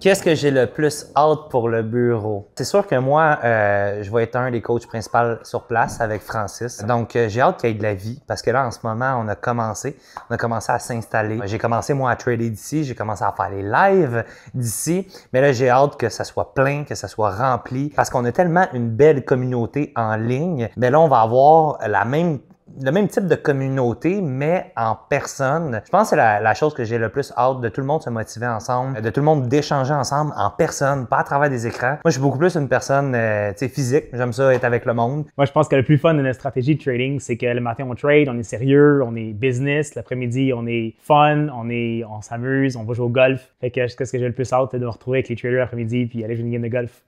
Qu'est-ce que j'ai le plus hâte pour le bureau? C'est sûr que moi, je vais être un des coachs principaux sur place avec Francis. Donc, j'ai hâte qu'il y ait de la vie parce que là, en ce moment, on a commencé à s'installer. J'ai commencé, moi, à trader d'ici. J'ai commencé à faire les lives d'ici. Mais là, j'ai hâte que ça soit plein, que ça soit rempli parce qu'on a tellement une belle communauté en ligne. Mais là, on va avoir le même type de communauté, mais en personne. Je pense que c'est la chose que j'ai le plus hâte, de tout le monde se motiver ensemble, de tout le monde d'échanger ensemble en personne, pas à travers des écrans. Moi, je suis beaucoup plus une personne physique. J'aime ça être avec le monde. Moi, je pense que le plus fun de notre stratégie de trading, c'est que le matin, on trade, on est sérieux, on est business. L'après-midi, on est fun, on s'amuse, on va jouer au golf. Fait que ce que j'ai le plus hâte, c'est de me retrouver avec les traders l'après-midi puis aller jouer une game de golf.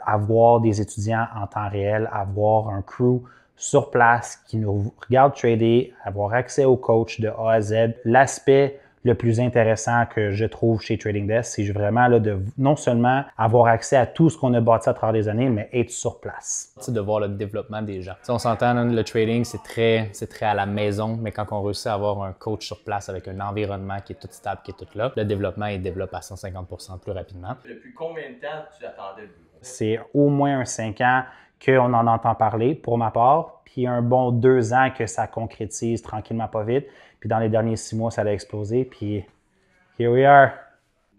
Avoir des étudiants en temps réel, avoir un crew sur place qui nous regarde trader, avoir accès au coach de A à Z. L'aspect le plus intéressant que je trouve chez Trading Desk, c'est vraiment là, de non seulement avoir accès à tout ce qu'on a bâti à travers les années, mais être sur place. C'est de voir le développement des gens. Si on s'entend, le trading, c'est très à la maison, mais quand on réussit à avoir un coach sur place avec un environnement qui est tout stable, qui est tout là, le développement, il développe à 150% plus rapidement. Depuis combien de temps tu attendais le bureau? C'est au moins un 5 ans qu'on en entend parler, pour ma part, puis un bon 2 ans que ça concrétise tranquillement pas vite. Puis dans les derniers 6 mois, ça a explosé, puis here we are.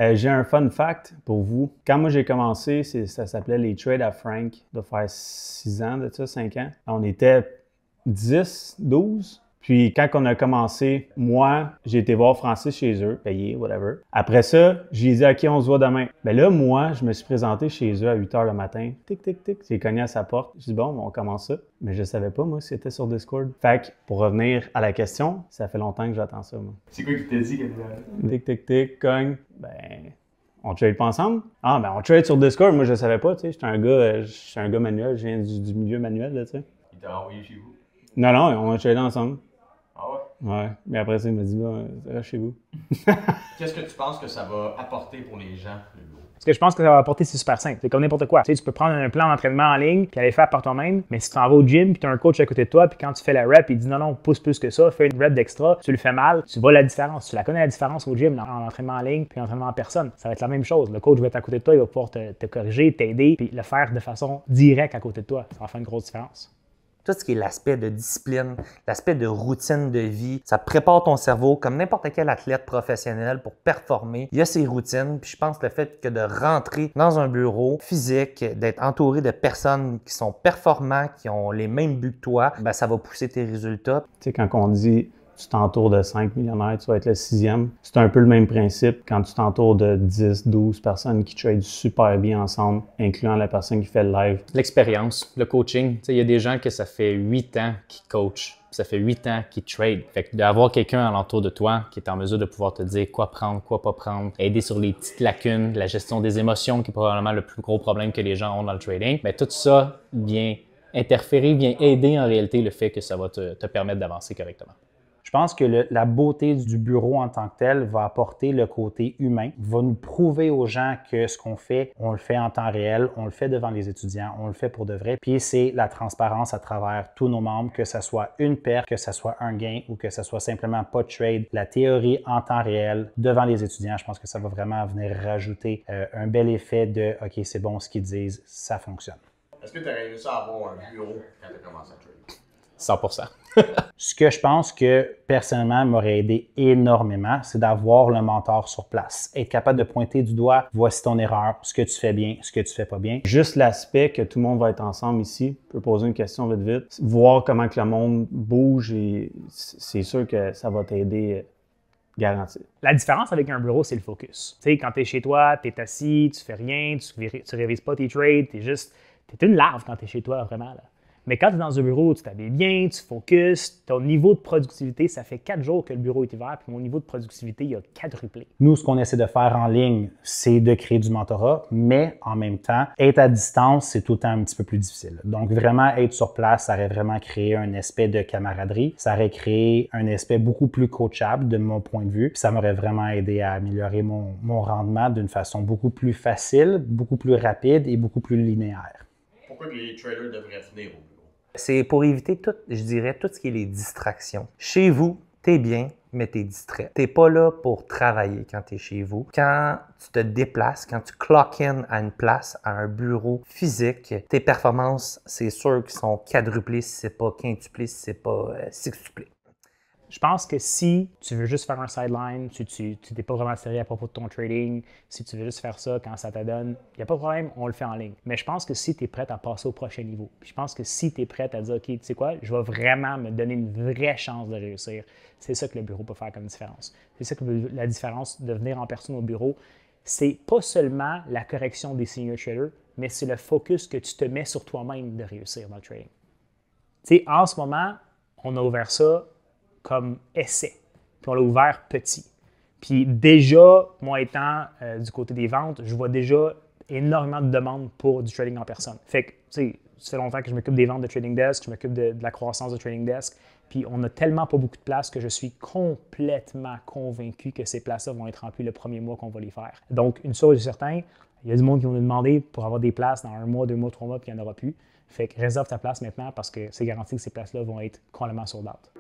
J'ai un fun fact pour vous. Quand moi j'ai commencé, ça s'appelait les Trades à Frank, de faire 6 ans de ça, 5 ans. On était 10, 12. Puis quand on a commencé, moi, j'ai été voir Francis chez eux, payé, whatever. Après ça, j'ai dit « OK, on se voit demain ». Ben là, moi, je me suis présenté chez eux à 8 h le matin. Tic, tic, tic. J'ai cogné à sa porte. J'ai dit « Bon, on commence ça ». Mais je savais pas, moi, c'était sur Discord. Fait que, pour revenir à la question, ça fait longtemps que j'attends ça, moi. C'est quoi qui t'a dit que Tic, tic, tic, cogne. Ben, on trade pas ensemble? Ah, ben, on trade sur Discord. Moi, je savais pas, tu sais. J'étais un gars manuel. Je viens du milieu manuel, là, tu sais. Il t'a envoyé chez vous? Non, on a tradé ensemble. Ah ouais? Ouais, mais après ça, il m'a dit, reste chez vous. Qu'est-ce que tu penses que ça va apporter pour les gens, le bureau? Ce que je pense que ça va apporter, c'est super simple. C'est comme n'importe quoi. Tu sais, tu peux prendre un plan d'entraînement en ligne puis aller faire par toi-même, mais si tu t'en vas au gym puis tu as un coach à côté de toi puis quand tu fais la rep, il dit non, pousse plus que ça, fais une rep d'extra, tu le fais mal, tu vois la différence. Tu la connais la différence au gym en entraînement en ligne puis en entraînement en personne. Ça va être la même chose. Le coach va être à côté de toi, il va pouvoir te corriger, t'aider puis le faire de façon directe à côté de toi. Ça va faire une grosse différence. Tout ce qui est l'aspect de discipline, l'aspect de routine de vie, ça prépare ton cerveau comme n'importe quel athlète professionnel pour performer. Il y a ses routines, puis je pense que le fait que de rentrer dans un bureau physique, d'être entouré de personnes qui sont performants, qui ont les mêmes buts que toi, ben ça va pousser tes résultats. Tu sais, quand on dit tu t'entoures de 5 millionnaires, tu vas être le 6e, c'est un peu le même principe quand tu t'entoures de 10, 12 personnes qui tradent super bien ensemble, incluant la personne qui fait le live. L'expérience, le coaching. Il y a des gens que ça fait 8 ans qu'ils coachent, ça fait 8 ans qu'ils trade. Fait que d'avoir quelqu'un alentour de toi qui est en mesure de pouvoir te dire quoi prendre, quoi pas prendre, aider sur les petites lacunes, la gestion des émotions qui est probablement le plus gros problème que les gens ont dans le trading, bien, tout ça vient interférer, vient aider en réalité le fait que ça va te permettre d'avancer correctement. Je pense que la beauté du bureau en tant que tel va apporter le côté humain, va nous prouver aux gens que ce qu'on fait, on le fait en temps réel, on le fait devant les étudiants, on le fait pour de vrai. Puis c'est la transparence à travers tous nos membres, que ce soit une perte, que ce soit un gain ou que ce soit simplement pas de trade. La théorie en temps réel devant les étudiants, je pense que ça va vraiment venir rajouter un bel effet de « OK, c'est bon ce qu'ils disent, ça fonctionne ». Est-ce que tu aurais réussi à avoir un bureau quand tu as commencé à trader? 100%. Ce que je pense que personnellement m'aurait aidé énormément, c'est d'avoir le mentor sur place. Être capable de pointer du doigt, voici ton erreur, ce que tu fais bien, ce que tu fais pas bien. Juste l'aspect que tout le monde va être ensemble ici, je peux poser une question vite vite, voir comment que le monde bouge et c'est sûr que ça va t'aider. Garanti. La différence avec un bureau, c'est le focus. Tu sais, quand tu es chez toi, tu es assis, tu fais rien, tu révises pas tes trades, tu es une larve quand tu es chez toi, vraiment. Là. Mais quand tu es dans un bureau, tu t'habilles bien, tu focuses, ton niveau de productivité, ça fait 4 jours que le bureau est ouvert, puis mon niveau de productivité, il a quadruplé. Nous, ce qu'on essaie de faire en ligne, c'est de créer du mentorat, mais en même temps, être à distance, c'est tout le temps un petit peu plus difficile. Donc, vraiment être sur place, ça aurait vraiment créé un aspect de camaraderie, ça aurait créé un aspect beaucoup plus coachable de mon point de vue, puis ça m'aurait vraiment aidé à améliorer mon rendement d'une façon beaucoup plus facile, beaucoup plus rapide et beaucoup plus linéaire. Pourquoi les traders devraient venir au bureau? C'est pour éviter tout, je dirais, tout ce qui est les distractions. Chez vous, T'es bien, mais t'es distrait. T'es pas là pour travailler quand t'es chez vous. Quand tu te déplaces, quand tu clock in à une place, à un bureau physique, tes performances, c'est sûr qu'ils sont quadruplées si c'est pas quintuplées, si c'est pas sextuplées. Je pense que si tu veux juste faire un sideline, si tu n'es pas vraiment sérieux à propos de ton trading, si tu veux juste faire ça quand ça te donne, il n'y a pas de problème, on le fait en ligne. Mais je pense que si tu es prêt à passer au prochain niveau, puis je pense que si tu es prêt à dire, OK, tu sais quoi, je vais vraiment me donner une vraie chance de réussir, c'est ça que le bureau peut faire comme différence. C'est ça que la différence de venir en personne au bureau, c'est pas seulement la correction des senior traders, mais c'est le focus que tu te mets sur toi-même de réussir dans le trading. Tu sais, en ce moment, on a ouvert ça comme essai. Puis on l'a ouvert petit. Puis déjà, moi étant du côté des ventes, je vois déjà énormément de demandes pour du trading en personne. Fait que, tu sais, ça fait longtemps que je m'occupe des ventes de Trading Desk, je m'occupe de la croissance de Trading Desk. Puis on n'a tellement pas beaucoup de places que je suis complètement convaincu que ces places-là vont être remplies le premier mois qu'on va les faire. Donc, une chose est certaine, il y a du monde qui vont nous demander pour avoir des places dans 1 mois, 2 mois, 3 mois, puis il n'y en aura plus. Fait que réserve ta place maintenant parce que c'est garanti que ces places-là vont être complètement sold out.